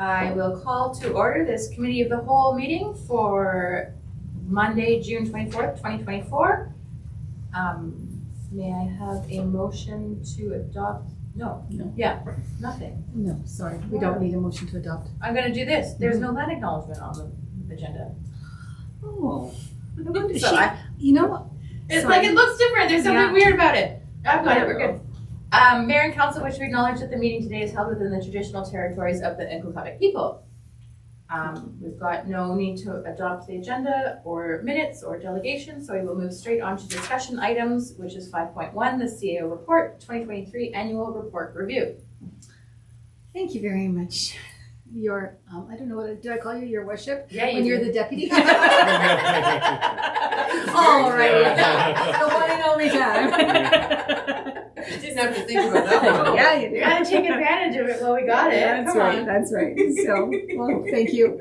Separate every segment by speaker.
Speaker 1: I will call to order this committee of the whole meeting for Monday, June 24th, 2024. May I have a motion to adopt? No. Yeah, nothing.
Speaker 2: No, sorry, we don't need a motion to adopt.
Speaker 1: I'm gonna do this. There's no land acknowledgement on the agenda.
Speaker 2: Oh,
Speaker 1: So
Speaker 2: you know what?
Speaker 1: it's
Speaker 2: Sorry.
Speaker 1: like it looks different. There's something
Speaker 2: Yeah.
Speaker 1: weird about it. I've got it. We're good. Mayor and Council wish to acknowledge that the meeting today is held within the traditional territories of the Nkwakabek people. We've got no need to adopt the agenda or minutes or delegation, so we will move straight on to discussion items, which is 5.1, the CAO report, 2023 annual report review.
Speaker 2: Thank you very much. Your, I don't know what, do I call you your worship?
Speaker 1: Yeah,
Speaker 2: When you're the deputy?
Speaker 1: All
Speaker 2: All right. The one and only time.
Speaker 1: You didn't have to think about that one.
Speaker 2: Yeah, you do.
Speaker 1: You gotta take advantage of it while we got it.
Speaker 2: That's
Speaker 1: Come
Speaker 2: right,
Speaker 1: on.
Speaker 2: that's right. So, well, thank you.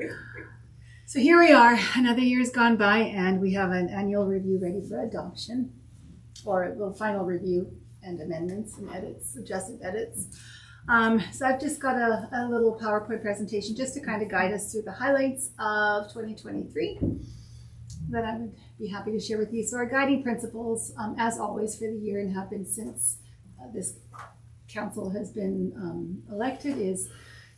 Speaker 2: So here we are, another year's gone by, and we have an annual review ready for adoption, or the final review and amendments and edits, suggested edits. So I've just got a little PowerPoint presentation just to kind of guide us through the highlights of 2023 that I would be happy to share with you. So our guiding principles, as always for the year and have been since this council has been elected, is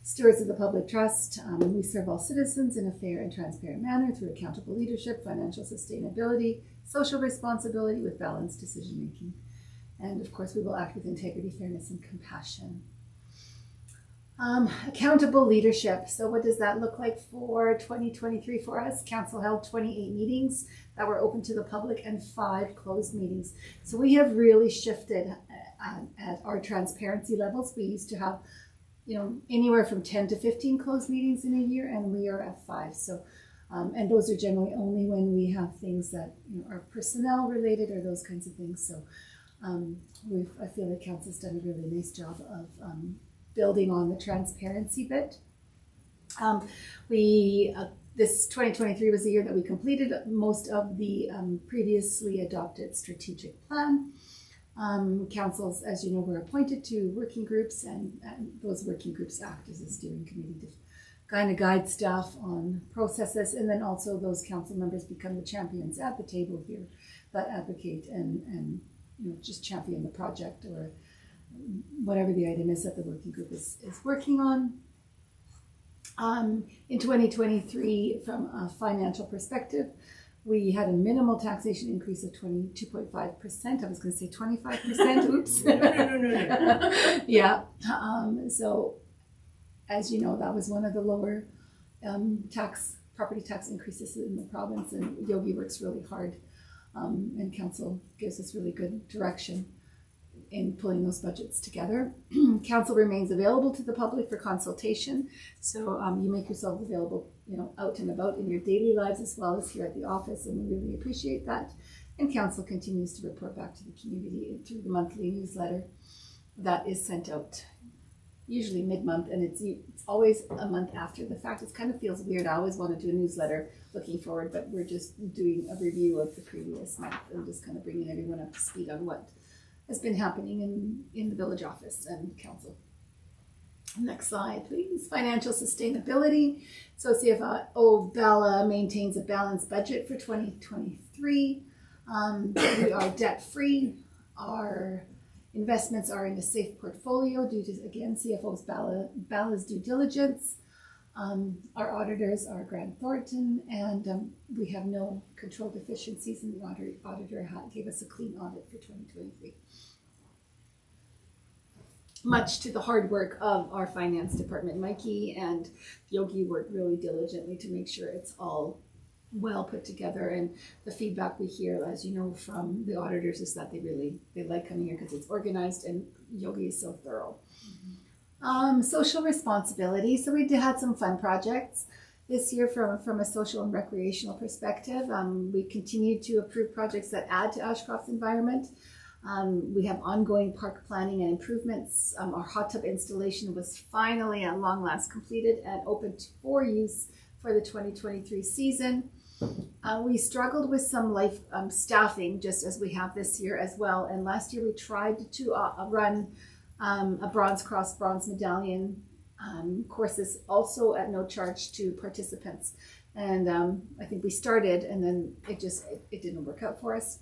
Speaker 2: stewards of the public trust. We serve all citizens in a fair and transparent manner through accountable leadership, financial sustainability, social responsibility with balanced decision making. And of course, we will act with integrity, fairness, and compassion. Accountable leadership. So what does that look like for 2023 for us? Council held 28 meetings that were open to the public and 5 closed meetings. So we have really shifted at our transparency levels. We used to have, anywhere from 10 to 15 closed meetings in a year, and we are at 5. So, and those are generally only when we have things that are personnel related or those kinds of things. So I feel like council's done a really nice job of building on the transparency bit. This 2023 was the year that we completed most of the previously adopted strategic plan. Councils, as you know, were appointed to working groups, and those working groups act as a steering committee to kind of guide staff on processes, and then also those council members become the champions at the table here that advocate and just champion the project or whatever the item is that the working group is working on. In 2023, from a financial perspective, we had a minimal taxation increase of 22.5%. I was going to say 25%. Oops.
Speaker 1: No.
Speaker 2: Yeah. So, as you know, that was one of the lower property tax increases in the province, and Yogi works really hard, and council gives us really good direction in pulling those budgets together. Council remains available to the public for consultation. So you make yourself available, out and about in your daily lives as well as here at the office, and we really appreciate that. And council continues to report back to the community through the monthly newsletter that is sent out usually mid-month, and it's always a month after the fact. It kind of feels weird. I always want to do a newsletter looking forward, but we're just doing a review of the previous month and just kind of bringing everyone up to speed on what has been happening in the village office and council. Next slide, please. Financial sustainability. So CFO Bella maintains a balanced budget for 2023. We are debt-free. Our investments are in a safe portfolio due to, again, CFO's Bella's due diligence. Our auditors are Grant Thornton, and we have no control deficiencies, and the auditor gave us a clean audit for 2023. Much to the hard work of our finance department. Mikey and Yogi worked really diligently to make sure it's all well put together, and the feedback we hear, as you know, from the auditors is that they like coming here because it's organized, and Yogi is so thorough. Social responsibility. So we had some fun projects this year from a social and recreational perspective. We continue to approve projects that add to Ashcroft's environment. We have ongoing park planning and improvements. Our hot tub installation was finally at long last completed and open for use for the 2023 season. We struggled with some staffing, just as we have this year as well. And last year we tried to run a Bronze Cross Bronze Medallion courses also at no charge to participants. And I think we started and then it didn't work out for us.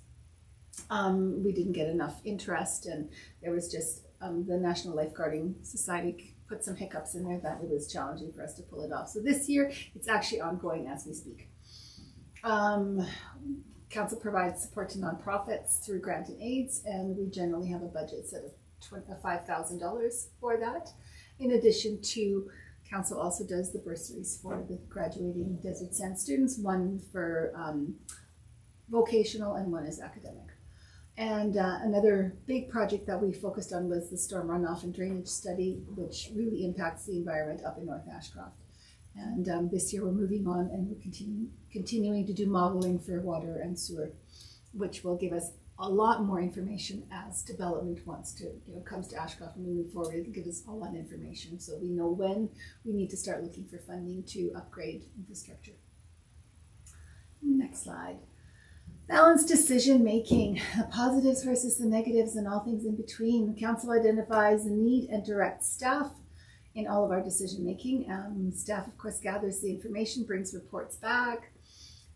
Speaker 2: We didn't get enough interest, and there was just the National Lifeguarding Society put some hiccups in there that it was challenging for us to pull it off. So this year it's actually ongoing as we speak. Council provides support to nonprofits through grant and aids, and we generally have a budget set of $5,000 for that. In addition to, Council also does the bursaries for the graduating Desert Sand students, one for vocational and one is academic. And another big project that we focused on was the storm runoff and drainage study, which really impacts the environment up in North Ashcroft. And this year we're moving on and we're continuing to do modeling for water and sewer, which will give us a lot more information as development comes to Ashcroft and we move forward. It'll give us all that information so we know when we need to start looking for funding to upgrade infrastructure. Next slide. Balanced decision making, the positives versus the negatives and all things in between. The council identifies the need and directs staff in all of our decision making. Staff, of course, gathers the information, brings reports back,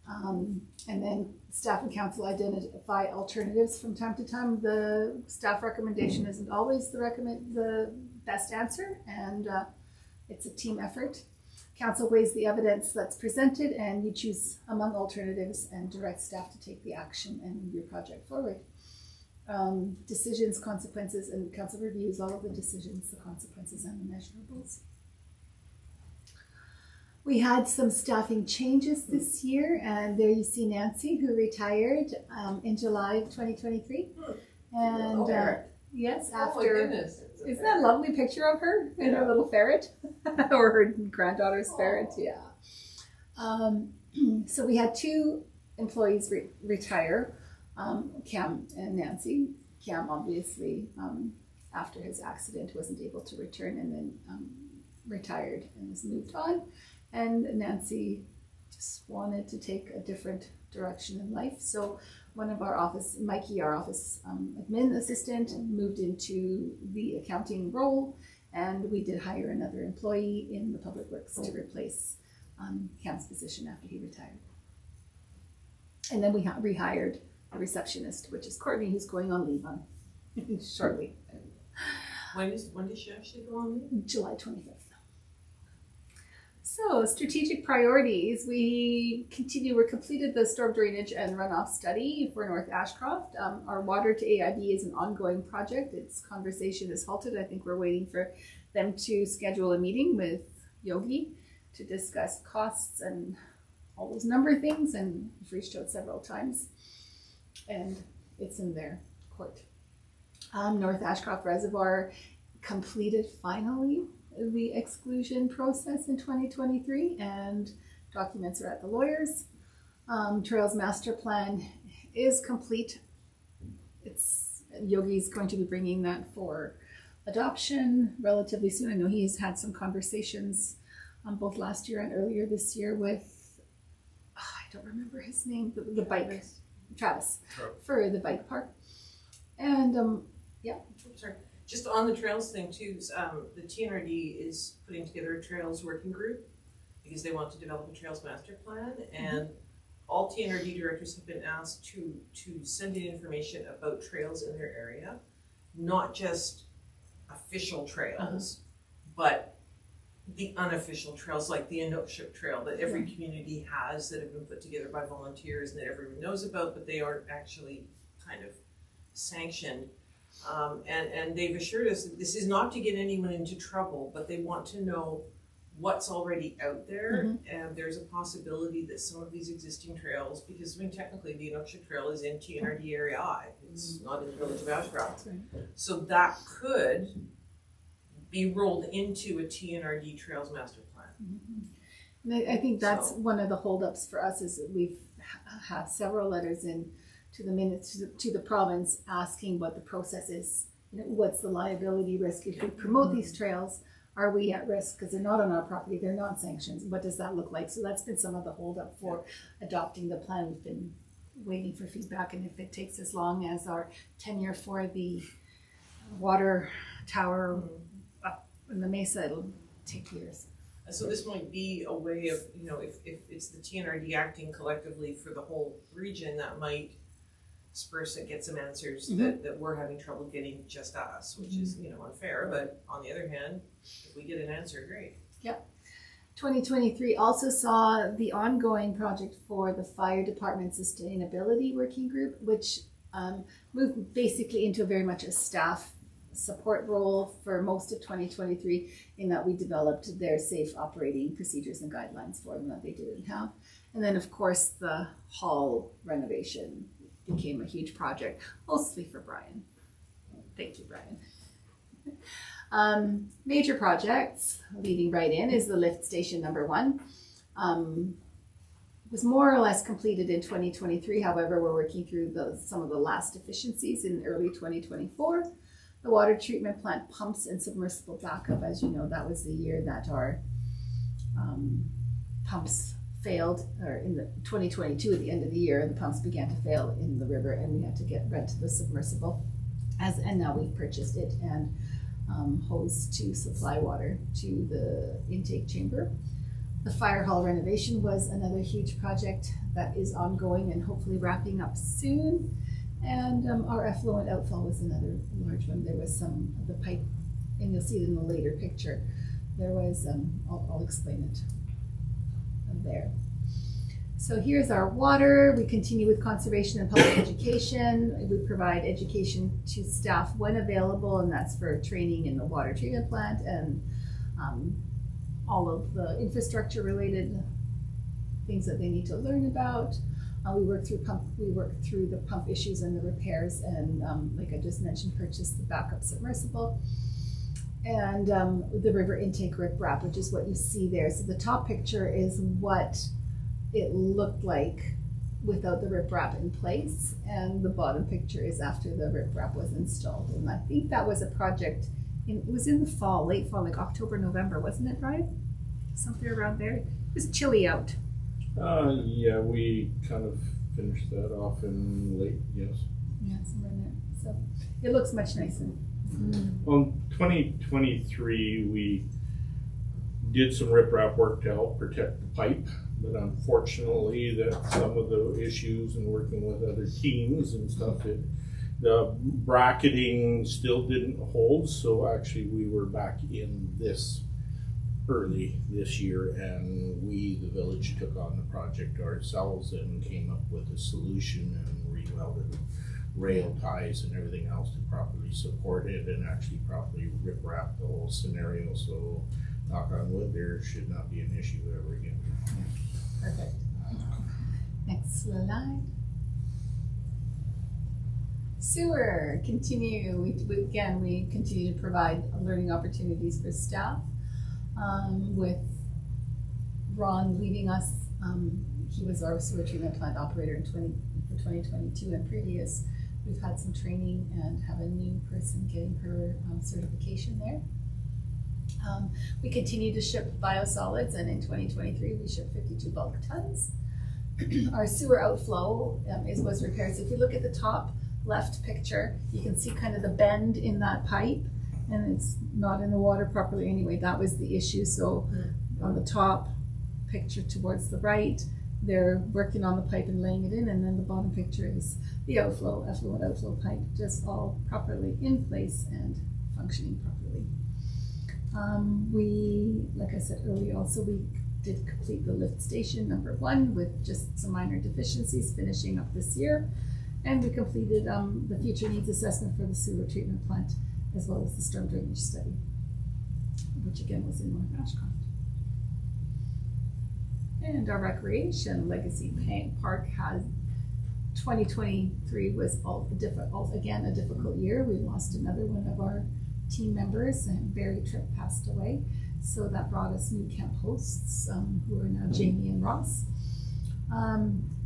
Speaker 2: and then staff and council identify alternatives from time to time. The staff recommendation isn't always the best answer, and it's a team effort. Council weighs the evidence that's presented, and you choose among alternatives and direct staff to take the action and move your project forward. Decisions, consequences, and council reviews all of the decisions, the consequences, and the measurables. We had some staffing changes this year, and there you see Nancy, who retired in July of 2023. And yes, after, isn't that a lovely picture of her and her little ferret? Or her granddaughter's ferret, yeah. So we had two employees retire, Cam and Nancy. Cam obviously, after his accident, wasn't able to return and then retired and has moved on. And Nancy just wanted to take a different direction in life. So one of our office, Mikey, our office admin assistant, moved into the accounting role, and we did hire another employee in the public works to replace Cam's position after he retired. And then we rehired a receptionist, which is Courtney, who's going on leave on shortly.
Speaker 3: When did she actually go on leave?
Speaker 2: July 25th. So strategic priorities, we completed the storm drainage and runoff study for North Ashcroft. Our water to AIB is an ongoing project. Its conversation is halted. I think we're waiting for them to schedule a meeting with Yogi to discuss costs and all those number things, and we've reached out several times and it's in their court. North Ashcroft Reservoir completed finally the exclusion process in 2023, and documents are at the lawyers. Trails master plan is complete. Yogi's going to be bringing that for adoption relatively soon. I know he's had some conversations both last year and earlier this year with, I don't remember his name, the bike, Travis, for the bike park. And yeah.
Speaker 3: Sorry. Just on the trails thing too, the TNRD is putting together a trails working group because they want to develop a trails master plan, and all TNRD directors have been asked to send in information about trails in their area, not just official trails, but the unofficial trails like the Inukshuk Trail that every community has, that have been put together by volunteers and that everyone knows about, but they aren't actually kind of sanctioned. And they've assured us that this is not to get anyone into trouble, but they want to know what's already out there, and there's a possibility that some of these existing trails, because I mean technically the Inukshuk Trail is in TNRD Area I, it's not in the village of Ashcroft, so that could be rolled into a TNRD Trails Master Plan.
Speaker 2: And I think that's one of the holdups for us, is that we've had several letters in to the province asking what the process is. You know, what's the liability risk if we promote these trails? Are we at risk because they're not on our property? They're not sanctions. What does that look like? So that's been some of the holdup for adopting the plan. We've been waiting for feedback, and if it takes as long as our tenure for the water tower up in the mesa, it'll take years.
Speaker 3: So this might be a way of, you know, if it's the TNRD acting collectively for the whole region, that might spur us to get some answers that we're having trouble getting just us, which is, you know, unfair, but on the other hand, if we get an answer, great.
Speaker 2: 2023 also saw the ongoing project for the Fire Department Sustainability Working Group, which moved basically into very much a staff support role for most of 2023, in that we developed their safe operating procedures and guidelines for them that they didn't have. And then of course the hall renovation became a huge project, mostly for Brian. Thank you, Brian. Major projects, leading right in, is the lift station number 1. Was more or less completed in 2023. However, we're working through some of the last deficiencies in early 2024. The water treatment plant pumps and submersible backup, as you know, that was the year that our pumps failed, or in the 2022 at the end of the year, the pumps began to fail in the river, and we had to rent the submersible. And now we've purchased it and hose to supply water to the intake chamber. The fire hall renovation was another huge project that is ongoing and hopefully wrapping up soon. And our effluent outfall was another large one. There was some of the pipe, and you'll see it in the later picture. There was, I'll explain it there. So here's our water. We continue with conservation and public education. We provide education to staff when available, and that's for training in the water treatment plant and all of the infrastructure related things that they need to learn about. We work through the pump issues and the repairs, and like I just mentioned, purchased the backup submersible. And the river intake riprap, which is what you see there. So the top picture is what it looked like without the riprap in place, and the bottom picture is after the riprap was installed. And I think that was a project, it was in the fall, late fall, like October, November, wasn't it, Brian? Something around there. It was chilly out.
Speaker 4: Yeah, we kind of finished that off in late, yes.
Speaker 2: Yeah, somewhere in there. So it looks much nicer.
Speaker 4: Well, 2023, we did some riprap work to help protect the pipe, but unfortunately, that some of the issues and working with other teams and stuff, the bracketing still didn't hold. So actually, we were back in this early this year, and we, the village, took on the project ourselves and came up with a solution and rewelded rail ties and everything else to properly support it and actually properly riprap the whole scenario. So knock on wood, there should not be an issue ever again.
Speaker 2: Perfect. Next slide. Sewer, continue. We continue to provide learning opportunities for staff. With Ron leaving us, he was our sewer treatment plant operator in 2022 and previous. We've had some training and have a new person getting her certification there. We continue to ship biosolids, and in 2023 we shipped 52 bulk tons. Our sewer outflow was repaired. So if you look at the top left picture, you can see kind of the bend in that pipe, and it's not in the water properly anyway. That was the issue. So on the top picture towards the right, they're working on the pipe and laying it in, and then the bottom picture is the effluent outflow pipe, just all properly in place and functioning properly. We, like I said earlier, also we did complete the lift station number 1 with just some minor deficiencies, finishing up this year, and we completed the future needs assessment for the sewer treatment plant, as well as the storm drainage study, which again was in North Ashcroft. And our recreation legacy park has 2023 was again a difficult year. We lost another one of our team members, and Barry Tripp passed away. So that brought us new camp hosts, who are now Jamie and Ross.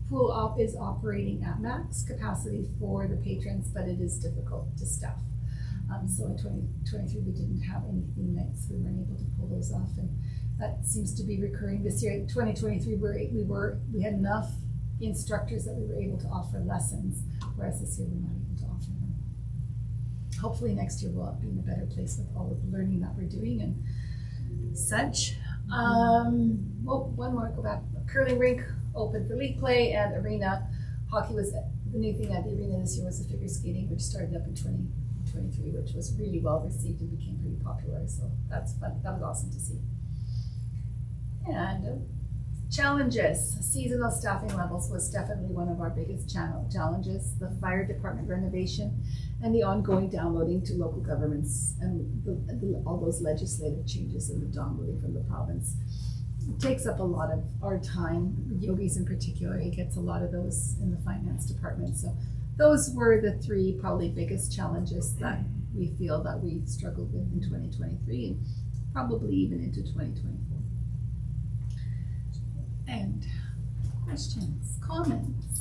Speaker 2: Pool is operating at max capacity for the patrons, but it is difficult to staff. So in 2023 we didn't have any theme nights. We weren't able to pull those off, and that seems to be recurring this year. In 2023 we had enough instructors that we were able to offer lessons, whereas this year we're not able to offer them. Hopefully next year we'll be in a better place with all of the learning that we're doing, and such. One more, go back. Curling rink open for league play, and arena hockey was the new thing at the arena this year was the figure skating, which started up in 2023, which was really well received and became pretty popular. So that's fun. That was awesome to see. And challenges. Seasonal staffing levels was definitely one of our biggest challenges. The fire department renovation and the ongoing downloading to local governments and all those legislative changes in the downloading from the province. It takes up a lot of our time. Yogi's in particular, he gets a lot of those in the finance department. So those were the three probably biggest challenges that we feel that we struggled with in 2023 and probably even into 2024. And questions, comments?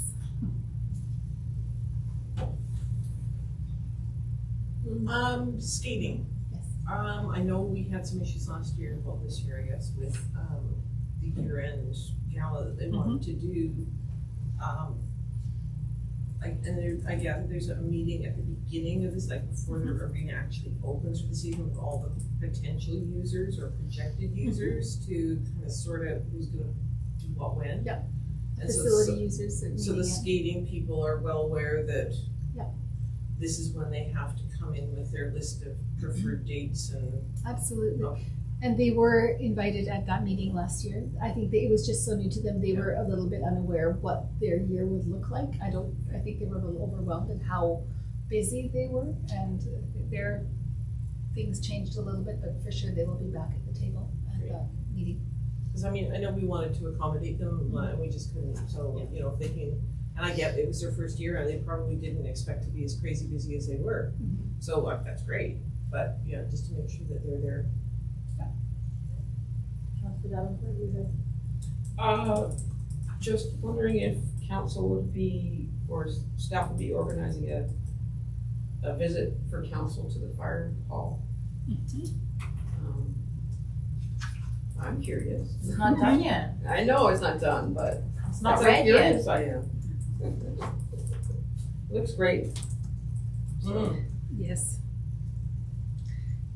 Speaker 3: Skating.
Speaker 2: Yes.
Speaker 3: I know we had some issues last year, well, this year, I guess, with, the year-end gala that they wanted to do. I gather there's a meeting at the beginning of this, like before the arena actually opens for the season with all the potential users or projected users to kind of sort out who's gonna do what when.
Speaker 2: Yep.
Speaker 3: And
Speaker 2: Facility users.
Speaker 3: So the skating people are well aware that
Speaker 2: Yep.
Speaker 3: this is when they have to come in with their list of preferred dates and.
Speaker 2: Absolutely.
Speaker 3: Okay.
Speaker 2: And they were invited at that meeting last year. I think it was just so new to them. They were a little bit unaware of what their year would look like. I think they were a little overwhelmed in how busy they were, and their things changed a little bit, but for sure they will be back at the table at the meeting.
Speaker 3: Because I mean, I know we wanted to accommodate them, and we just couldn't, so, you know, if they can, and I get it was their first year, and they probably didn't expect to be as crazy busy as they were. So that's great, but, yeah, just to make sure that they're there.
Speaker 5: Just wondering if council would be, or staff would be organizing a visit for council to the fire hall. I'm curious.
Speaker 1: It's not done yet.
Speaker 5: I know it's not done, but
Speaker 1: It's not
Speaker 5: that's
Speaker 1: ready
Speaker 5: how
Speaker 1: yet.
Speaker 5: curious I am. Looks great.
Speaker 2: Yes.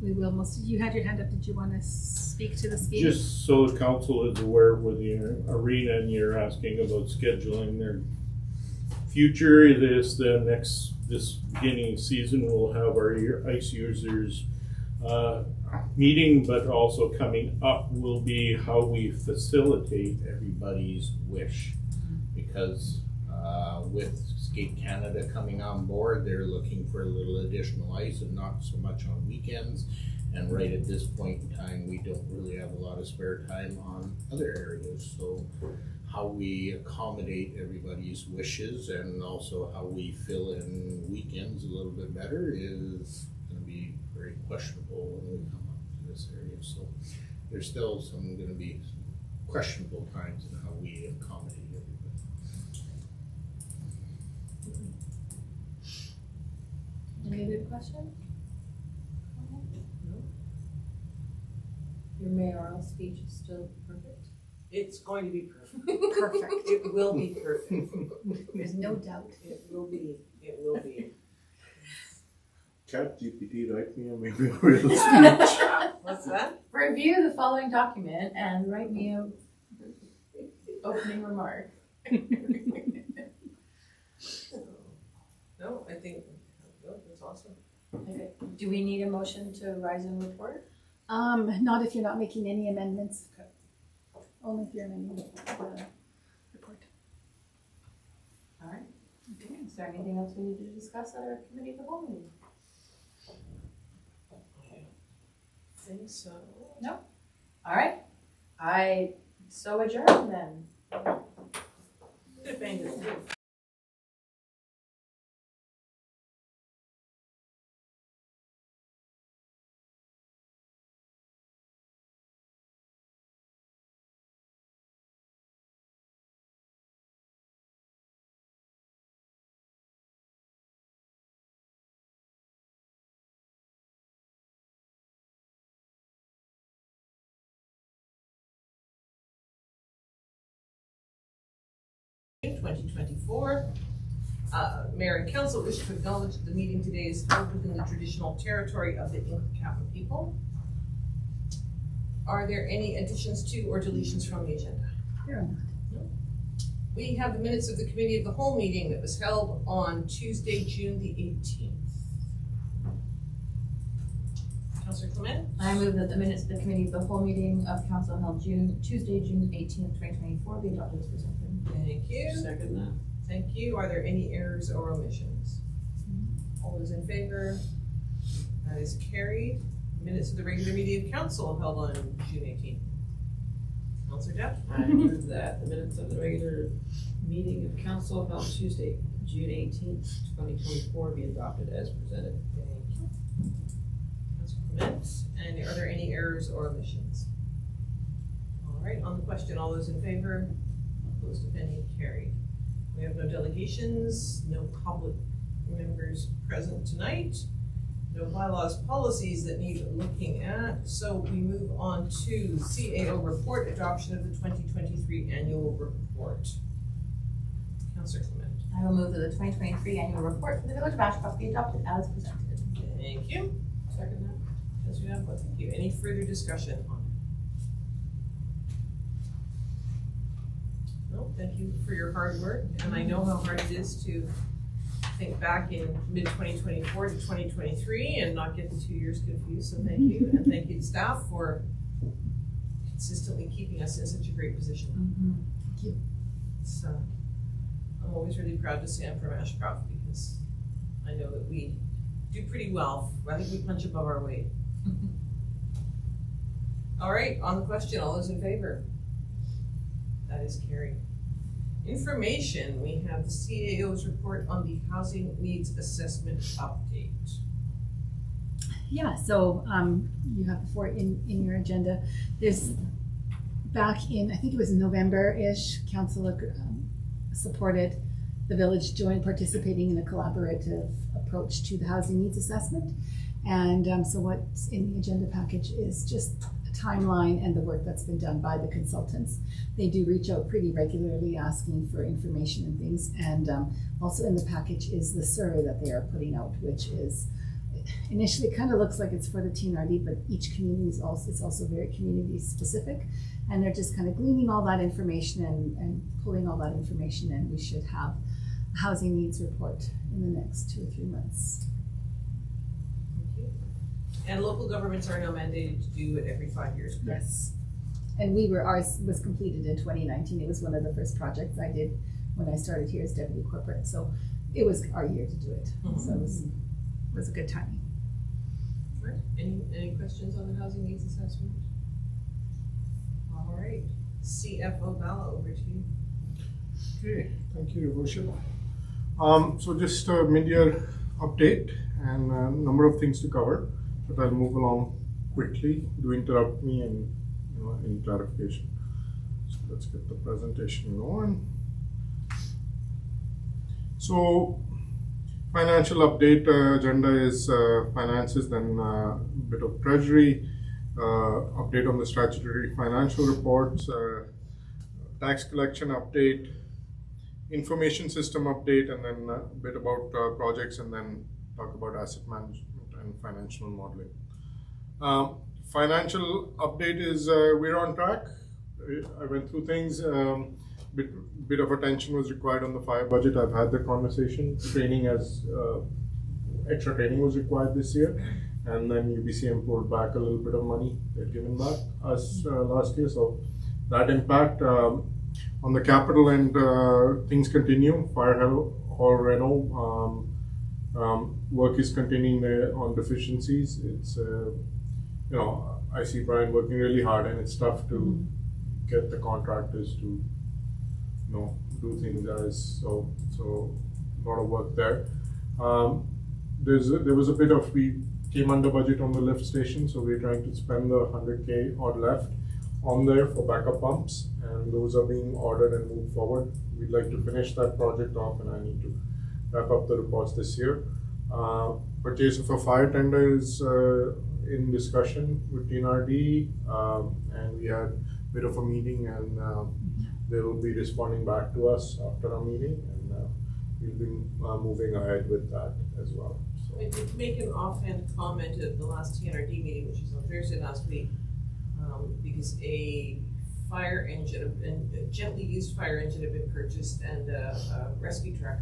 Speaker 2: We will. You had your hand up. Did you want to speak to the skating?
Speaker 4: Just so the council is aware with the arena and you're asking about scheduling their future, this beginning season we'll have our ice users meeting, but also coming up will be how we facilitate everybody's wish. Because with Skate Canada coming on board, they're looking for a little additional ice and not so much on weekends. And right at this point in time, we don't really have a lot of spare time on other areas. So how we accommodate everybody's wishes and also how we fill in weekends a little bit better is going to be very questionable when we come up to this area. So there's still going to be some questionable times in how we accommodate everybody.
Speaker 1: Any other questions? Your mayoral speech is still perfect?
Speaker 3: It's going to be perfect.
Speaker 2: Perfect.
Speaker 3: It will be perfect.
Speaker 2: There's no doubt.
Speaker 3: It will be. It will be.
Speaker 4: ChatGPT write me a real speech.
Speaker 3: What's that?
Speaker 1: Review the following document and write me a opening remark.
Speaker 3: No, I think, no, that's awesome.
Speaker 1: Okay. Do we need a motion to rise and report?
Speaker 2: Not if you're not making any amendments. Only if you're amending the report.
Speaker 1: All right. Okay. Is there anything else we need to discuss at our committee of the whole meeting?
Speaker 3: I think so.
Speaker 1: All right. I so adjourn then.
Speaker 3: Good thing. In 2024. Mayor and council wish to acknowledge that the meeting today is held within the traditional territory of the Inkakapa people. Are there any additions to or deletions from the agenda?
Speaker 2: There are not.
Speaker 3: We have the minutes of the committee of the whole meeting that was held on Tuesday, June the 18th. Councillor Clement?
Speaker 1: I move that the minutes of the committee of the whole meeting of council held Tuesday, June 18th, 2024 be adopted as presented.
Speaker 3: Thank you.
Speaker 5: Second that.
Speaker 3: Thank you. Are there any errors or omissions? All those in favor? That is carried. Minutes of the regular meeting of council held on June 18th. Councillor Jeff?
Speaker 5: I move that the minutes of the regular meeting of council held Tuesday, June 18th, 2024 be adopted as presented.
Speaker 3: Thank you. Councillor Clement, and are there any errors or omissions? All right, on the question, all those in favor? Opposed, if any, carried. We have no delegations, no public members present tonight, no bylaws, policies that need looking at, so we move on to CAO report, adoption of the 2023 annual report. Councillor Clement.
Speaker 1: I will move that the 2023 annual report for the Village of Ashcroft be adopted as presented.
Speaker 3: Thank you.
Speaker 5: Second that.
Speaker 3: Councillor Danforth, thank you. Any further discussion on it? No, thank you for your hard work, and I know how hard it is to think back in mid-2024 to 2023 and not get the 2 years confused, so thank you. And thank you to staff for consistently keeping us in such a great position.
Speaker 2: Thank you.
Speaker 3: It's, I'm always really proud to say I'm from Ashcroft because I know that we do pretty well. I think we punch above our weight. All right, on the question, all those in favor? That is carried. Information, we have the CAO's report on the housing needs assessment update.
Speaker 2: Yeah, so you have before in your agenda, there's back in, I think it was November-ish, council supported the village join participating in a collaborative approach to the housing needs assessment. And so what's in the agenda package is just a timeline and the work that's been done by the consultants. They do reach out pretty regularly asking for information and things. And also in the package is the survey that they are putting out, which is initially kind of looks like it's for the TNRD, but each community is also, it's also very community specific. And they're just kind of gleaning all that information and pulling all that information, and we should have a housing needs report in the next 2 or 3 months.
Speaker 3: And local governments are now mandated to do it every 5 years, correct?
Speaker 2: Yes. And ours was completed in 2019. It was one of the first projects I did when I started here as deputy corporate. So it was our year to do it. So it was a good timing.
Speaker 3: All right, any questions on the housing needs assessment? All right, CFO Bala, over to you.
Speaker 6: Okay, thank you, Your Worship. So just a mid-year update and a number of things to cover, but I'll move along quickly. Do interrupt me and any clarification. So let's get the presentation going. So financial update agenda is finances, then a bit of treasury, update on the statutory financial reports, tax collection update, information system update, and then a bit about projects, and then talk about asset management and financial modeling. Financial update is we're on track. I went through things. Bit of attention was required on the fire budget. I've had the conversation. Training as extra training was required this year, and then UBCM pulled back a little bit of money they'd given back us last year. So that impact on the capital end, things continue. Fire hall reno work is continuing there on deficiencies. It's I see Brian working really hard, and it's tough to get the contractors to do things as so a lot of work there. There was a bit of, we came under budget on the lift station, so we're trying to spend the 100K odd left on there for backup pumps, and those are being ordered and moved forward. We'd like to finish that project off, and I need to wrap up the reports this year. Purchase of a fire tender is in discussion with TNRD, and we had a bit of a meeting, and they will be responding back to us after our meeting, and we'll be moving ahead with that as well. So.
Speaker 3: I did make an offhand comment at the last TNRD meeting, which was on Thursday last week, because a fire engine, a gently used fire engine had been purchased and a rescue truck.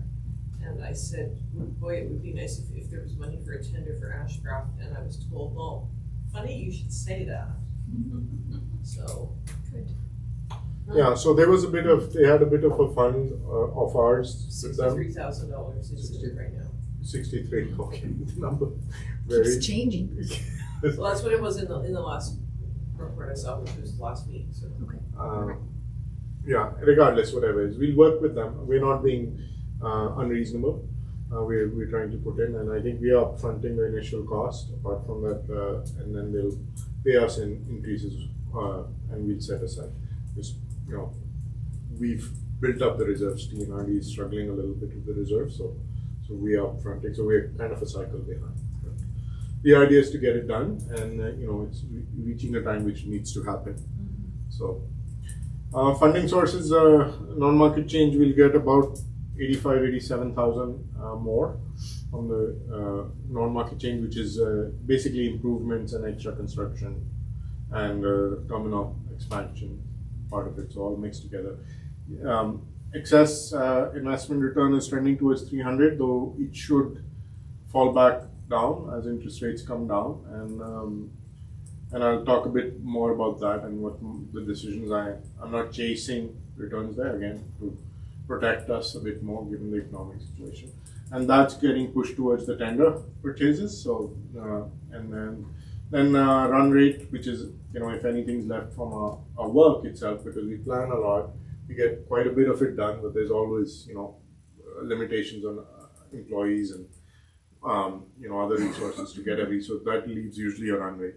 Speaker 3: And I said, boy, it would be nice if there was money for a tender for Ashcroft, and I was told, well, funny you should say that. So.
Speaker 6: Yeah, so there was they had a bit of a fund of ours with them.
Speaker 3: $63,000 is it right now.
Speaker 6: 63, okay, the number, very.
Speaker 2: Keeps changing.
Speaker 3: Well, that's what it was in the last report I saw, which was last week, so.
Speaker 6: Yeah, regardless, whatever it is, we'll work with them. We're not being unreasonable. We're trying to put in, and I think we are upfronting the initial cost. Apart from that, and then they'll pay us in increases, and we'll set aside. Just, you know, we've built up the reserves. TNRD is struggling a little bit with the reserves, so we are upfronting. So we're kind of a cycle behind. The idea is to get it done, and you know, it's reaching a time which needs to happen. So. Funding sources, non-market change will get about 87,000 more from the non-market change, which is basically improvements and extra construction and terminal expansion part of it, so all mixed together. Excess investment return is trending towards 300, though it should fall back down as interest rates come down, and I'll talk a bit more about that and what the decisions I'm not chasing returns there again to protect us a bit more given the economic situation. And that's getting pushed towards the tender purchases. So, and then run rate, which is, you know, if anything's left from our work itself, because we plan a lot, we get quite a bit of it done, but there's always, you know, limitations on employees and, you know, other resources to get so that leaves usually a run rate.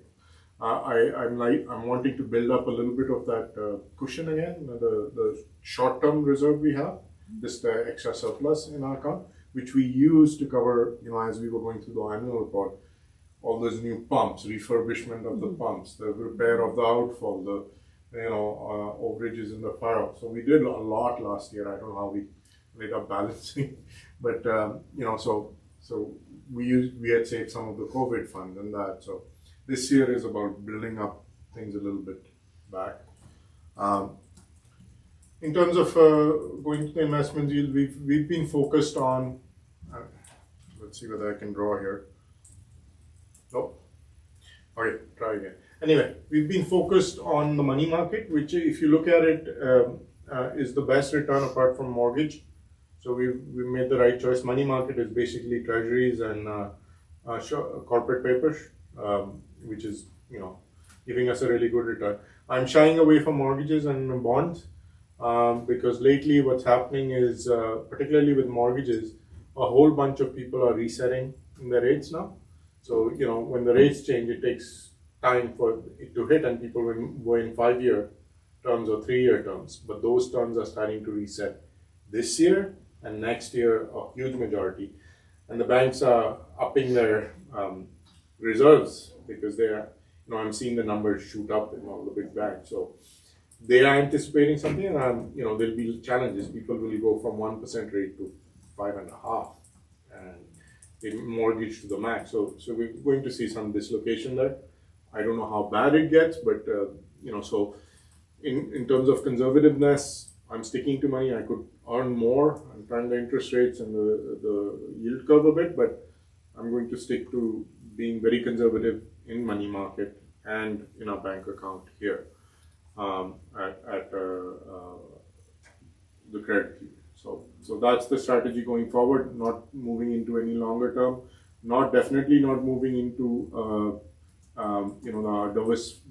Speaker 6: I'm wanting to build up a little bit of that cushion again, the short-term reserve we have, this extra surplus in our account, which we use to cover, you know, as we were going through the annual report, all those new pumps, refurbishment of the pumps, the repair of the outfall, the, you know, overages in the fire. So we did a lot last year. I don't know how we made up balancing, but you know, so we had saved some of the COVID fund and that. So this year is about building up things a little bit back. In terms of going to the investment yield, we've been focused on, let's see whether I can draw here. Nope. Okay, try again. Anyway, we've been focused on the money market, which if you look at it, is the best return apart from mortgage. So we made the right choice. Money market is basically treasuries and corporate papers. Which is, you know, giving us a really good return. I'm shying away from mortgages and bonds because lately what's happening is, particularly with mortgages, a whole bunch of people are resetting their rates now. So, you know, when the rates change, it takes time for it to hit, and people will go in 5-year terms or 3-year terms. But those terms are starting to reset this year and next year, a huge majority. And the banks are upping their reserves because they are, you know, I'm seeing the numbers shoot up in all the big banks. So they are anticipating something, and you know, there'll be challenges. People will go from 1% rate to 5.5%, and they mortgage to the max. So we're going to see some dislocation there. I don't know how bad it gets, but you know, so in terms of conservativeness, I'm sticking to money. I could earn more. I'm trying the interest rates and the yield curve a bit, but I'm going to stick to being very conservative in money market and in our bank account here at the credit union. So that's the strategy going forward. Not moving into any longer term. Definitely not moving into you know,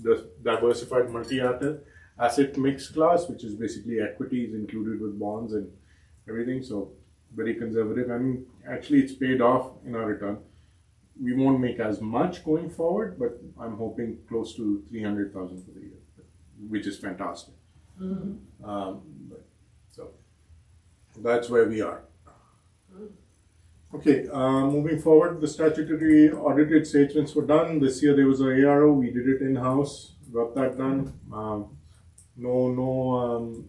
Speaker 6: the diversified multi-asset mix class, which is basically equities included with bonds and everything. So very conservative, and actually it's paid off in our return. We won't make as much going forward, but I'm hoping close to 300,000 for the year, which is fantastic. So that's where we are. Okay, moving forward, the statutory audited statements were done. This year there was a ARO, we did it in-house, got that done. No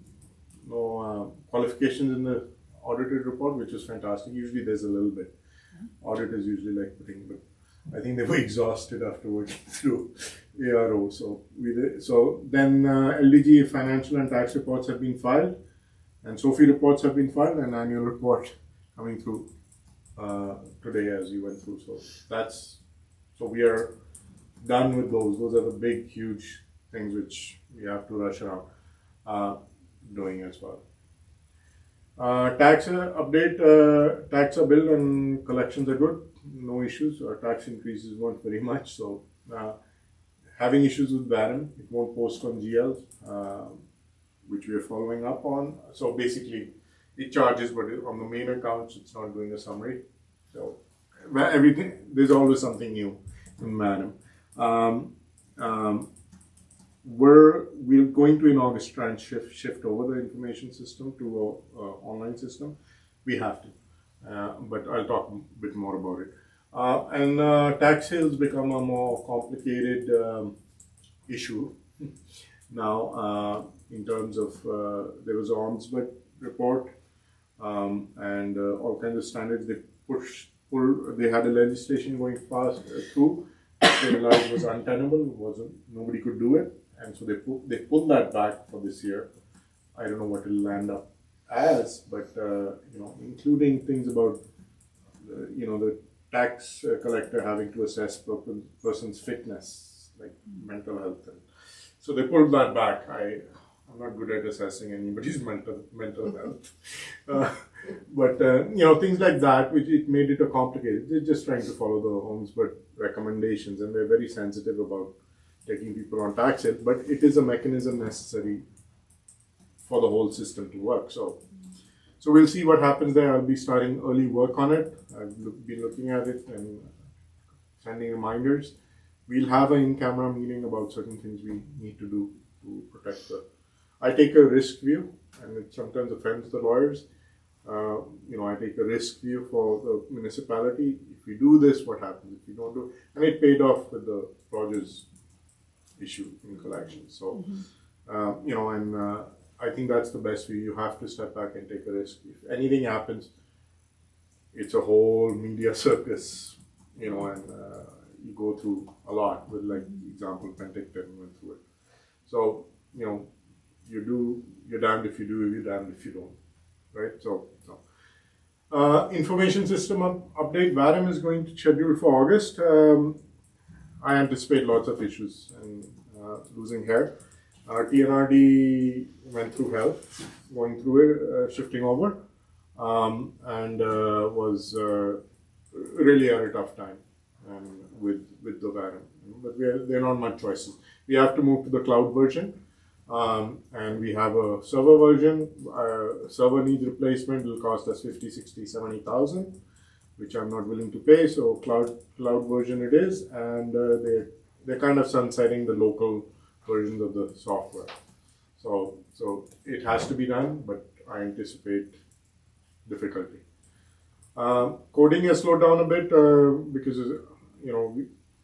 Speaker 6: qualifications in the audited report, which is fantastic. Usually there's a little bit. Auditors usually like putting, but I think they were exhausted after working through ARO. So then LDG financial and tax reports have been filed, and SOFI reports have been filed, and annual report coming through today as you went through. So we are done with those. Those are the big, huge things which we have to rush around doing as well. Tax update, tax are billed and collections are good, no issues. Our tax increases weren't very much, so having issues with VARM, it won't post on GL, which we are following up on. So basically, it charges, but on the main accounts, it's not doing a summary. So everything, there's always something new in VARM. We're going to in August try and shift over the information system to an online system. We have to, but I'll talk a bit more about it. And tax sales become a more complicated issue now in terms of there was an ombudsman report and all kinds of standards. They had a legislation going fast through. They realized it was untenable. Nobody could do it. And so they pulled that back for this year. I don't know what it'll land up as, but including things about the tax collector having to assess person's fitness, like mental health. And so they pulled that back. I'm not good at assessing anybody's mental health, but things like that, which it made it a complicated. They're just trying to follow the ombudsman recommendations, and they're very sensitive about taking people on tax sale, but it is a mechanism necessary for the whole system to work. So we'll see what happens there. I'll be starting early work on it. I've been looking at it and sending reminders. We'll have an in-camera meeting about certain things we need to do to protect I take a risk view, and it sometimes offends the lawyers. I take a risk view for the municipality. If we do this, what happens? If we don't do it? And it paid off with the Rogers issue in collections. So, I think that's the best view. You have to step back and take a risk. If anything happens, it's a whole media circus, and you go through a lot with, like, example, Penticton went through it. So, you're damned if you do, you're damned if you don't, right? So, information system update, VARM is going to schedule for August. I anticipate lots of issues and losing hair. TNRD went through hell, going through it, shifting over, and was really had a tough time with the VARM. But there are not much choices. We have to move to the cloud version. And we have a server version. Server needs replacement. It will cost us 50, 60, 70,000, which I'm not willing to pay. So cloud version it is, and they're kind of sunsetting the local versions of the software. So it has to be done, but I anticipate difficulty. Coding has slowed down a bit because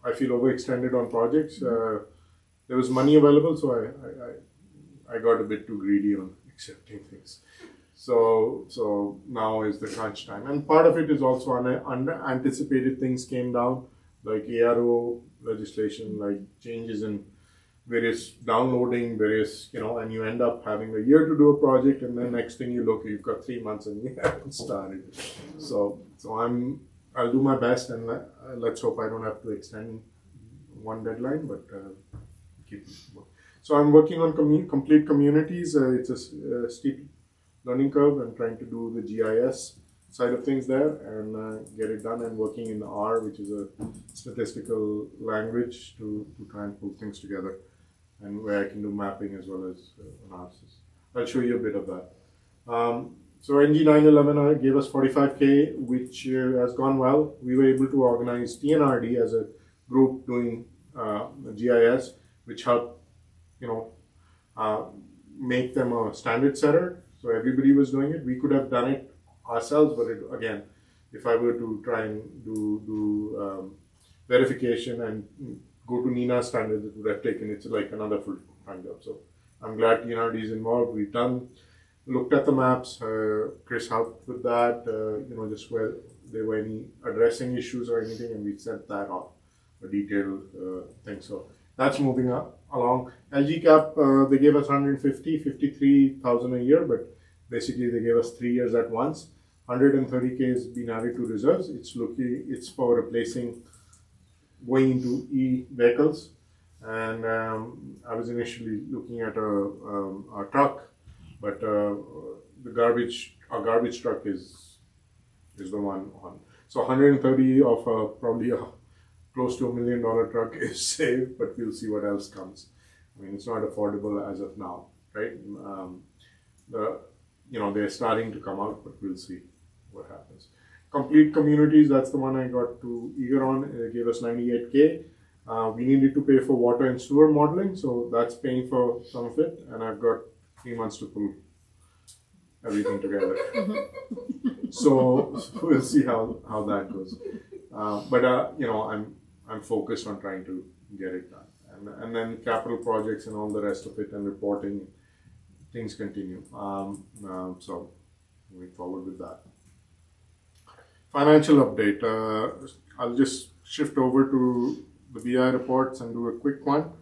Speaker 6: I feel overextended on projects. There was money available, so I got a bit too greedy on accepting things. So now is the crunch time. And part of it is also unanticipated things came down, like ARO legislation, like changes in various downloading, and you end up having a year to do a project, and then next thing you look, you've got 3 months and you haven't started. So I'll do my best, and let's hope I don't have to extend one deadline, but keep it. So I'm working on complete communities. It's a steep learning curve. I'm trying to do the GIS side of things there and get it done, and working in R, which is a statistical language to try and pull things together, and where I can do mapping as well as analysis. I'll show you a bit of that. So NG911 gave us 45K, which has gone well. We were able to organize TNRD as a group doing GIS, which helped make them a standard setter. So everybody was doing it. We could have done it ourselves, but again, if I were to try and do verification and go to NINA standards, it would have taken, it's like another full-time job. So I'm glad TNRD is involved. We've looked at the maps. Chris helped with that, just there were any addressing issues or anything, and we sent that off, a detailed thing. So that's moving along. LG Cap, they gave us 53,000 a year, but basically they gave us 3 years at once. 130K has been added to reserves. It's for replacing, going into e-vehicles. And I was initially looking at a truck, but our garbage truck is the one on. So 130 of probably close to $1 million truck is saved, but we'll see what else comes. I mean, it's not affordable as of now, right? They're starting to come out, but we'll see what happens. Complete Communities, that's the one I got to eager on. It gave us 98K. We needed to pay for water and sewer modeling, so that's paying for some of it, and I've got 3 months to pull everything together. So we'll see how that goes. But I'm focused on trying to get it done, and then capital projects and all the rest of it and reporting, things continue. So moving forward with that. Financial update. I'll just shift over to the BI reports and do a quick one.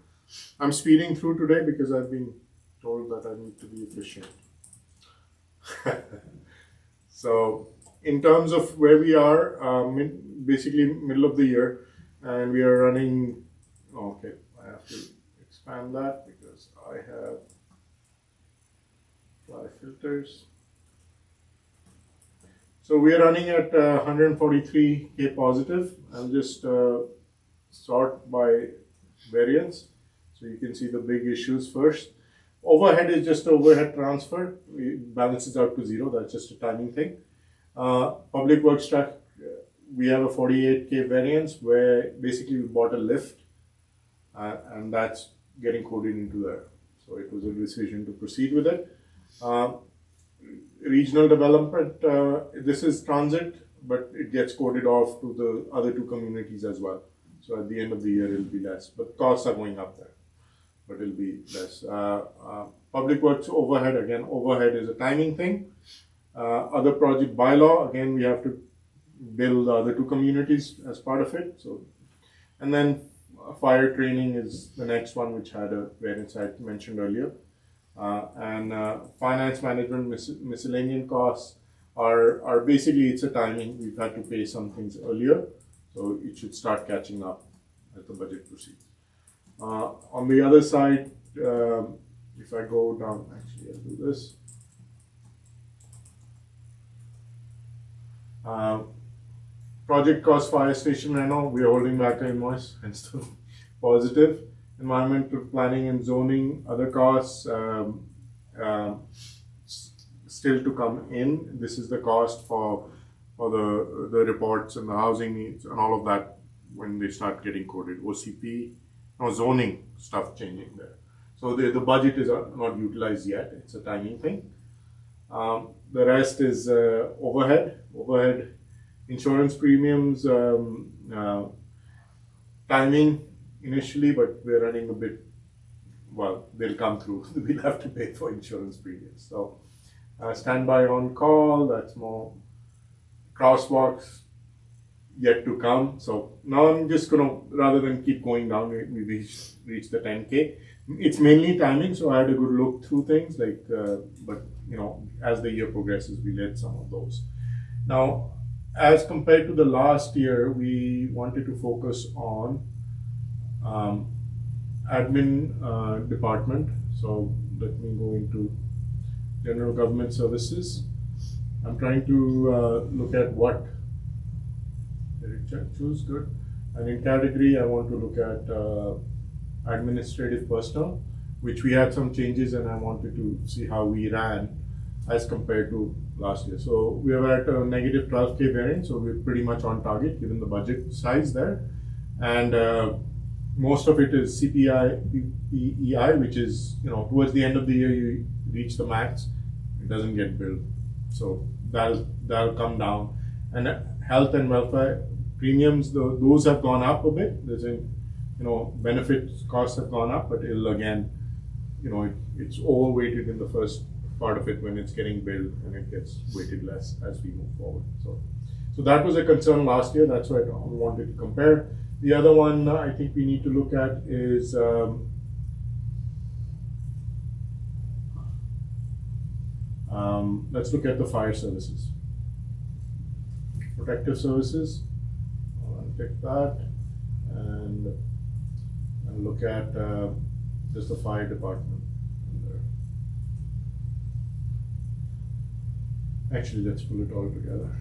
Speaker 6: I'm speeding through today because I've been told that I need to be efficient. So in terms of where we are, basically middle of the year, and we are running, okay, I have to expand that because I have 5 filters. So we are running at 143K positive. I'll just sort by variance. So you can see the big issues first. Overhead is just overhead transfer. It balances out to 0. That's just a timing thing. Public works track, we have a 48K variance where basically we bought a lift and that's getting coded into there. So it was a decision to proceed with it. Regional development, this is transit, but it gets coded off to the other 2 communities as well. So at the end of the year, it'll be less, but costs are going up there, but it'll be less. Public works overhead, again, overhead is a timing thing. Other project bylaw, again, we have to bill the other 2 communities as part of it. So, and then fire training is the next one, which had a variance I mentioned earlier. And finance management miscellaneous costs are basically, it's a timing. We've had to pay some things earlier, so it should start catching up as the budget proceeds. On the other side, if I go down, actually I'll do this. Project cost fire station reno, we are holding back the invoice and still positive. Environmental planning and zoning, other costs still to come in. This is the cost for the reports and the housing needs and all of that when they start getting coded. OCP, zoning stuff changing there. So the budget is not utilized yet. It's a timing thing. The rest is overhead, insurance premiums, timing initially, but we're running a bit, well, they'll come through. We'll have to pay for insurance premiums. So standby on call, that's more. Crosswalks yet to come. So now I'm just gonna, rather than keep going down, we reach the 10K. It's mainly timing, so I had a good look through things, like, but as the year progresses, we let some of those. Now, as compared to the last year, we wanted to focus on admin department. So let me go into general government services. I'm trying to look at what choose good, and in category I want to look at administrative personnel, which we had some changes, and I wanted to see how we ran as compared to last year. So we are at a negative 12K variance, so we're pretty much on target given the budget size there, and most of it is CPI, EI, which is towards the end of the year you reach the max, it doesn't get billed. So that'll come down. And health and welfare premiums, those have gone up a bit. There's benefits costs have gone up, but it'll again, it's overweighted in the first part of it when it's getting billed, and it gets weighted less as we move forward. So So that was a concern last year, that's why I wanted to compare. The other one I think we need to look at is let's look at the fire services. Protective services, I'll take that and look at just the fire department. Actually, let's pull it all together.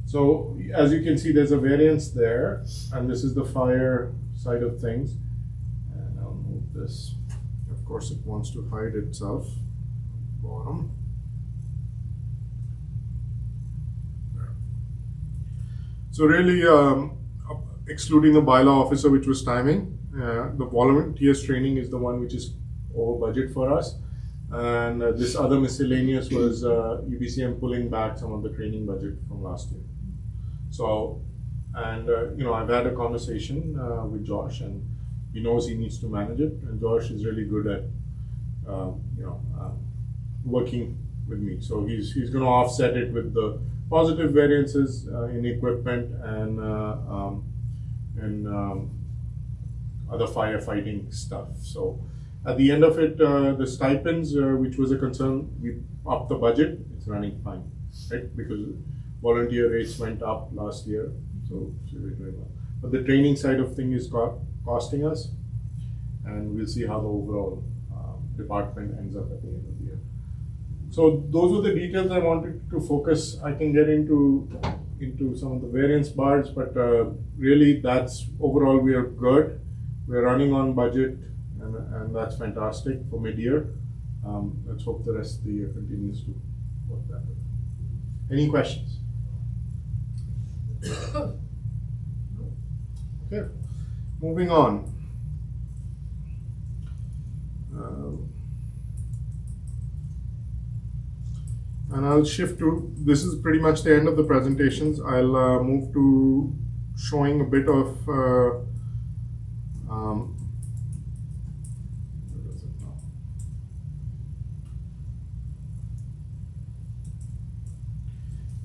Speaker 6: So as you can see, there's a variance there, and this is the fire side of things. And I'll move this. Of course, it wants to hide itself. Bottom. There. So really, excluding the bylaw officer, which was timing, the volunteers training is the one which is over budget for us. And this other miscellaneous was UBCM pulling back some of the training budget from last year. So, and I've had a conversation with Josh, and he knows he needs to manage it. And Josh is really good at, working with me. So he's going to offset it with the positive variances in equipment and other firefighting stuff. So. At the end of it, the stipends, which was a concern, we upped the budget. It's running fine, right? Because volunteer rates went up last year, so we're doing well. But the training side of things is costing us, and we'll see how the overall department ends up at the end of the year. So those were the details I wanted to focus. I can get into some of the variance bars, but really, that's overall we are good. We're running on budget. And that's fantastic for mid-year. Let's hope the rest of the year continues to work that way. Any questions? Okay, moving on. And I'll shift to, this is pretty much the end of the presentations. I'll move to showing a bit of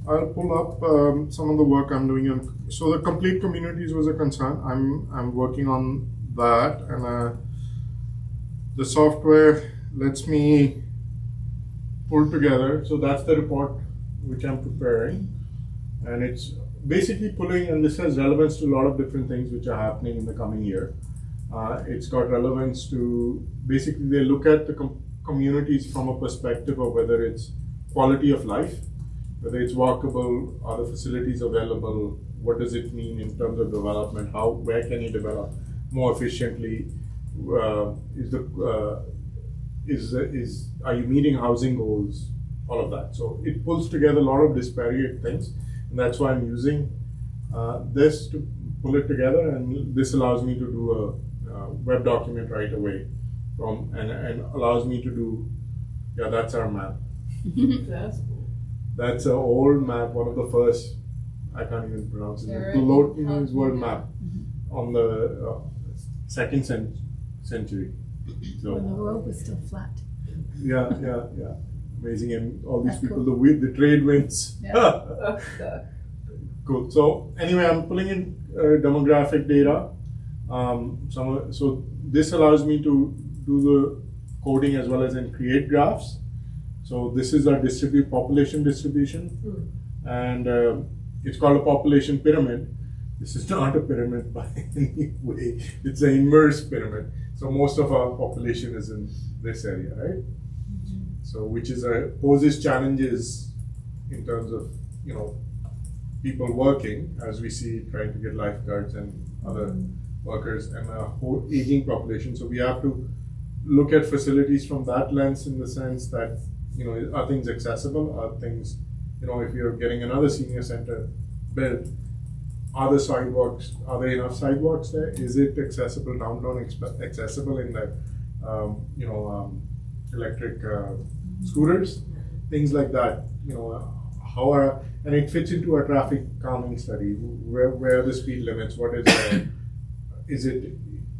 Speaker 6: I'll pull up some of the work I'm doing on. So the complete communities was a concern. I'm working on that, and the software lets me pull together. So that's the report which I'm preparing, and it's basically pulling. And this has relevance to a lot of different things which are happening in the coming year. It's got relevance to basically they look at the communities from a perspective of whether it's quality of life. Whether it's walkable, are the facilities available, what does it mean in terms of development, where can you develop more efficiently, are you meeting housing goals, all of that. So it pulls together a lot of disparate things, and that's why I'm using this to pull it together, and this allows me to do a web document right away and allows me to do, that's our map.
Speaker 5: That's cool.
Speaker 6: That's an old map, one of the first, I can't even pronounce it, Peloponnese world map on the 2nd century. So,
Speaker 2: When the world was still flat.
Speaker 6: Yeah. Amazing, and all these
Speaker 2: That's
Speaker 6: people,
Speaker 2: cool.
Speaker 6: the trade winds.
Speaker 2: Yeah.
Speaker 6: Cool. So anyway, I'm pulling in demographic data. So this allows me to do the coding as well as then create graphs. So this is our population distribution, and it's called a population pyramid. This is not a pyramid by any way. It's an inverse pyramid. So most of our population is in this area, right? So which is poses challenges in terms of people working, as we see trying to get lifeguards and other workers, and a whole aging population. So we have to look at facilities from that lens, in the sense that are things accessible? Are things, if you're getting another senior center built, are there enough sidewalks there? Is it accessible, downtown accessible in the, electric scooters? Things like that, and it fits into a traffic calming study. Where are the speed limits? What is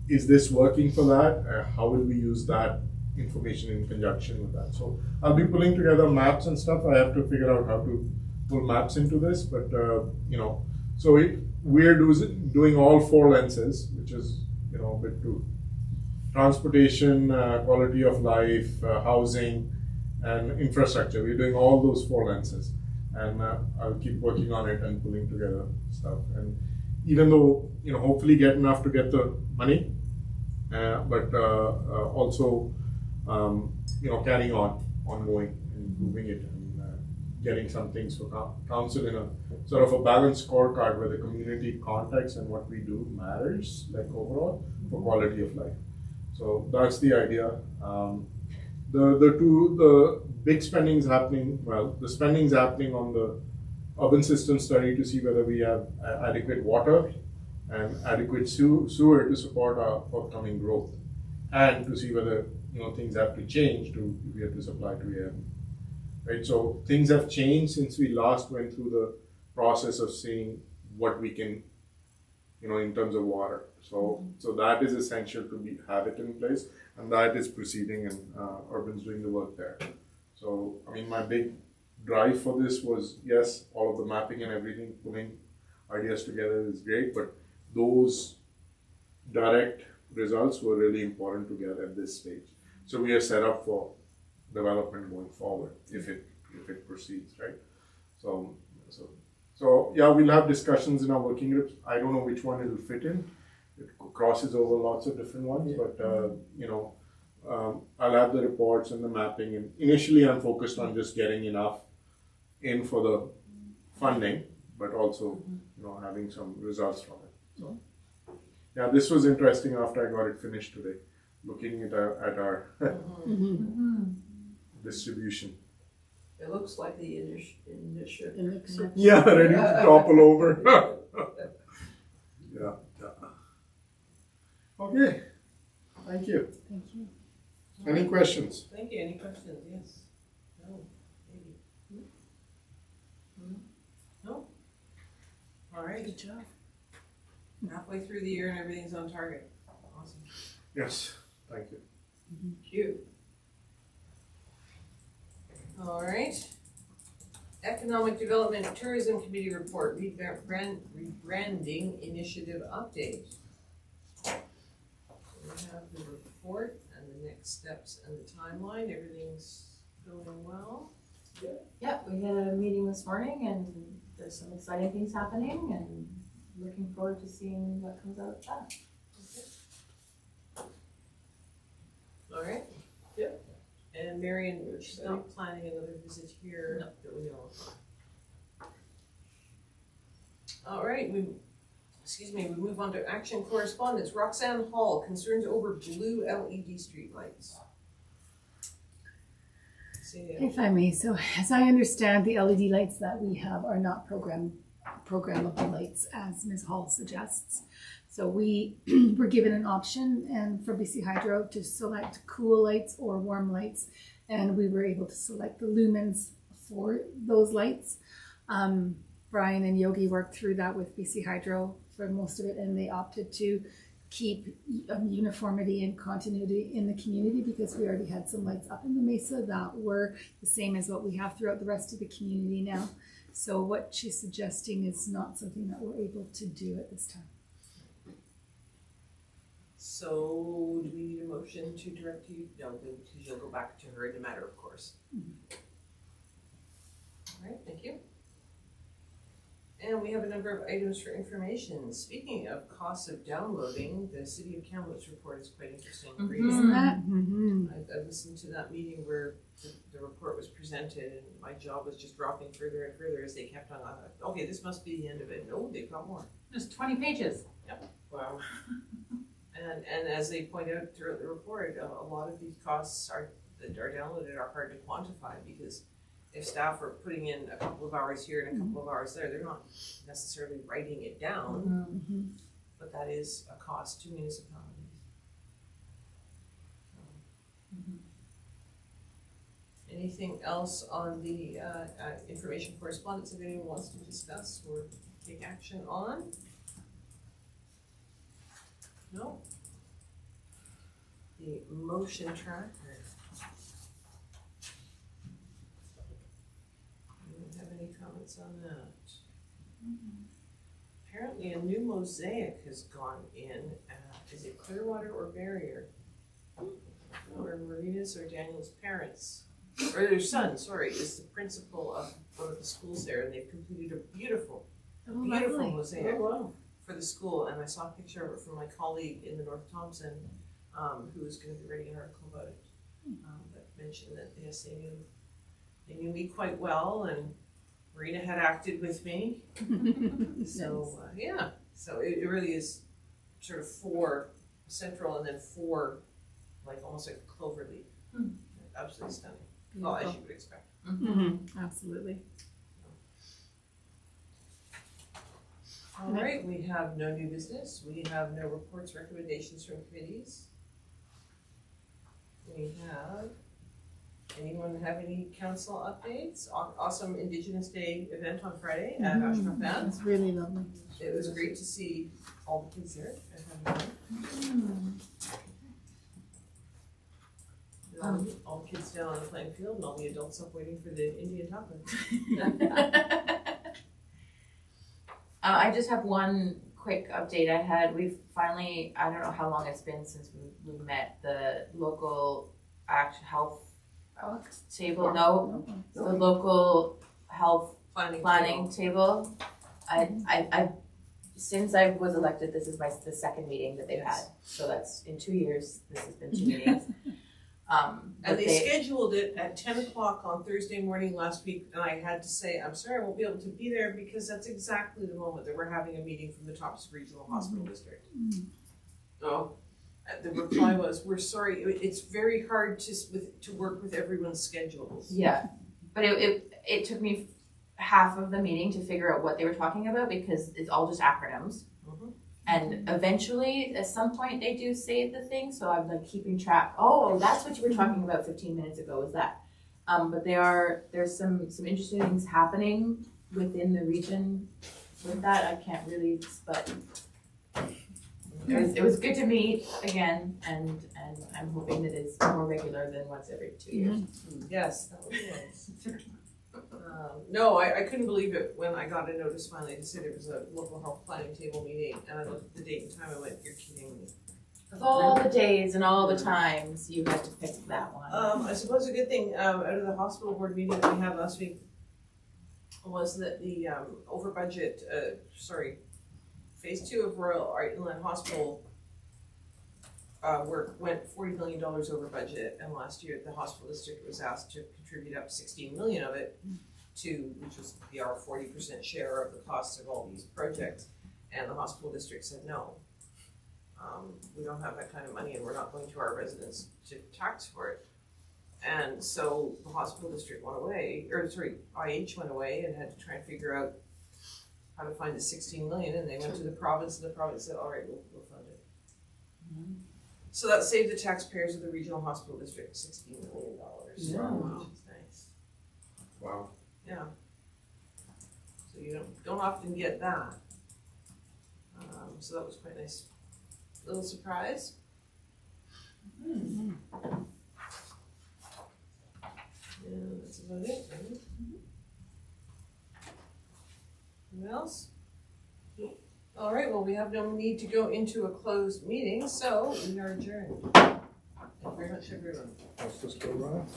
Speaker 6: is this working for that? How will we use that information in conjunction with that? So I'll be pulling together maps and stuff. I have to figure out how to full maps into this, but, so we're doing all 4 lenses, which is, a bit to transportation, quality of life, housing, and infrastructure. We're doing all those 4 lenses, and I'll keep working on it and pulling together stuff. And even though, hopefully get enough to get the money, but also, carrying on, ongoing, and improving it, and getting some things for council in a sort of a balanced scorecard where the community context and what we do matters, like overall, for quality of life. So that's the idea. The big spending's happening, the spending's happening on the urban system study to see whether we have adequate water and adequate sewer to support our forthcoming growth, and to see whether, things have to change if we have to supply to AM. Right, so things have changed since we last went through the process of seeing what we can, in terms of water. So that is essential to have it in place, and that is proceeding, and Urban's doing the work there. So, my big drive for this was, yes, all of the mapping and everything, pulling ideas together is great, but those direct results were really important to get at this stage. So we are set up for development going forward if it proceeds, right? So yeah, we'll have discussions in our working groups. I don't know which one it'll fit in. It crosses over lots of different ones, but I'll have the reports and the mapping. And initially, I'm focused on just getting enough in for the funding, but also having some results from it. So yeah, this was interesting after I got it finished today, looking at our distribution.
Speaker 5: It looks like the initiative.
Speaker 6: Yeah, ready to topple over. Yeah. Okay. Thank you.
Speaker 2: Thank you.
Speaker 6: Any questions?
Speaker 3: Thank you. Any questions? Yes. No. Maybe. No? All right.
Speaker 1: Good job.
Speaker 3: Halfway through the year and everything's on target. Awesome.
Speaker 6: Yes. Thank you.
Speaker 3: Thank you. All right. Economic Development Tourism Committee report, rebranding initiative update. We have the report and the next steps and the timeline. Everything's going well.
Speaker 1: Yep, we had a meeting this morning, and there's some exciting things happening, and looking forward to seeing what comes out of that.
Speaker 3: All right. Yep. And Marion, she's not planning another visit here that we know of. All right, we move on to action correspondence. Roxanne Hall, concerns over blue LED streetlights.
Speaker 2: If I may, so as I understand, the LED lights that we have are not programmable lights, as Ms. Hall suggests. So we were given an option and for BC Hydro to select cool lights or warm lights, and we were able to select the lumens for those lights. Brian and Yogi worked through that with BC Hydro for most of it, and they opted to keep uniformity and continuity in the community because we already had some lights up in the mesa that were the same as what we have throughout the rest of the community now. So what she's suggesting is not something that we're able to do at this time.
Speaker 3: So do we need a motion to direct you? No, because you'll go back to her in a matter of course. All right, thank you. And we have a number of items for information. Speaking of costs of downloading, the City of Kamloops report is quite interesting to read.
Speaker 2: Isn't that?
Speaker 3: I listened to that meeting where the report was presented, and my jaw was just dropping further and further as they kept on. Okay, this must be the end of it. No, they've got more.
Speaker 1: There's 20 pages.
Speaker 3: Wow. And as they point out throughout the report, a lot of these costs that are downloaded are hard to quantify because if staff are putting in a couple of hours here and a couple of hours there, they're not necessarily writing it down, but that is a cost to municipalities. Anything else on the information correspondence that anyone wants to discuss or take action on? No? The motion tracker. We don't have any comments updates on that? Apparently a new mosaic has gone in at, is it Clearwater or Barrier? Or Marina's or Daniel's parents, or their son, sorry, is the principal of one of the schools there, and they've completed a beautiful mosaic for the school, and I saw a picture of it from my colleague in the North Thompson, who was gonna be writing an article about it. That mentioned that, yes, they knew me quite well, and Marina had acted with me, so, yeah, so it really is sort of 4 central and then 4, like almost like a clover leaf. Absolutely stunning, well, as you would expect.
Speaker 2: Absolutely.
Speaker 3: All right, we have no new business, we have no reports, recommendations from committees. We have, anyone have any council updates? Awesome Indigenous Day event on Friday at Ashcroft Band.
Speaker 2: That's really lovely.
Speaker 3: It was great to see all the kids there at having fun. All the kids down on the playing field and all the adults up waiting for the Indian taco.
Speaker 1: I just have one quick update I had. We've finally, I don't know how long it's been since we met, the local health table, the local health planning table. I since I was elected, this is the second meeting that they've had. So that's in 2 years, this has been 2 meetings.
Speaker 3: And they scheduled it at 10 o'clock on Thursday morning last week, and I had to say, I'm sorry, I won't be able to be there because that's exactly the moment that we're having a meeting from the Thompson Regional Hospital District. So the reply was, we're sorry, it's very hard to work with everyone's schedules.
Speaker 1: Yeah, but it took me half of the meeting to figure out what they were talking about because it's all just acronyms. And eventually, at some point, they do say the thing, so I'm like keeping track. Oh, that's what you were talking about 15 minutes ago, was that? But there's some interesting things happening within the region with that. I can't really, but it was good to meet again, and I'm hoping that it's more regular than once every 2 years.
Speaker 3: Yes, that was nice. No, I couldn't believe it when I got a notice finally to say there was a local health planning table meeting, and I looked at the date and time, I went, you're kidding me.
Speaker 1: Of all the days and all the times, you had to pick that one.
Speaker 3: I suppose a good thing out of the hospital board meeting that we had last week was that the over budget, phase 2 of Royal Inland Hospital work went $40 million over budget, and last year the hospital district was asked to contribute up 16 million of it which was our 40% share of the costs of all these projects, and the hospital district said no. We don't have that kind of money and we're not going to our residents to tax for it. And so the hospital district went away, IH went away and had to try and figure out how to find the 16 million, and they went to the province, and the province said, all right, we'll fund it. So that saved the taxpayers of the regional hospital district $16 million. Which is nice.
Speaker 6: Wow.
Speaker 3: Yeah. So you don't often get that. So that was quite nice. Little surprise. Yeah, that's about it, right? Anything else? All right, well, we have no need to go into a closed meeting, so we are adjourned. Thank you very much, everyone.
Speaker 6: Let's just go around.